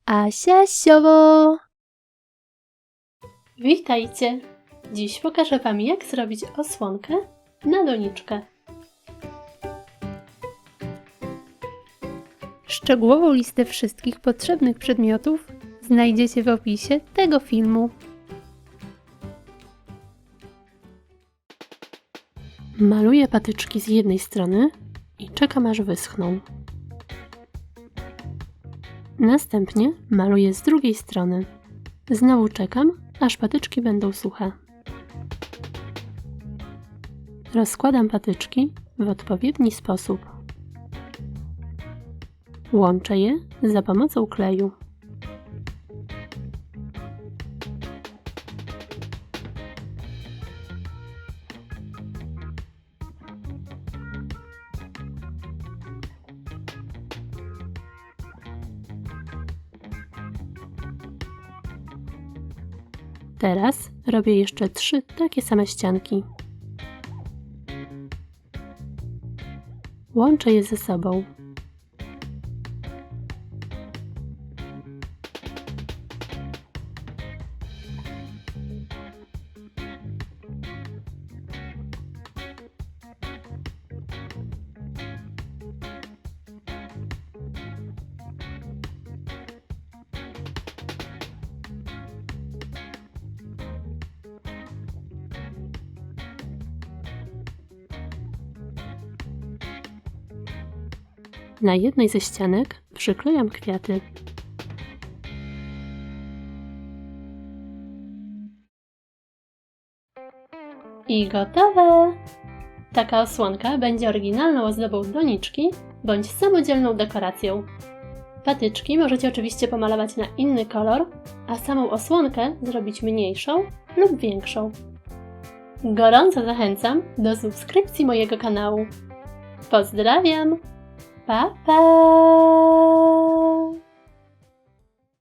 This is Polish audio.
Asia Siowo! Witajcie! Dziś pokażę Wam, jak zrobić osłonkę na doniczkę. Szczegółową listę wszystkich potrzebnych przedmiotów znajdziecie w opisie tego filmu. Maluję patyczki z jednej strony i czekam, aż wyschną. Następnie maluję z drugiej strony. Znowu czekam, aż patyczki będą suche. Rozkładam patyczki w odpowiedni sposób. Łączę je za pomocą kleju. Teraz robię jeszcze 3 takie same ścianki. Łączę je ze sobą. Na jednej ze ścianek przyklejam kwiaty. I gotowe! Taka osłonka będzie oryginalną ozdobą doniczki bądź samodzielną dekoracją. Patyczki możecie oczywiście pomalować na inny kolor, a samą osłonkę zrobić mniejszą lub większą. Gorąco zachęcam do subskrypcji mojego kanału. Pozdrawiam! Pa, pa!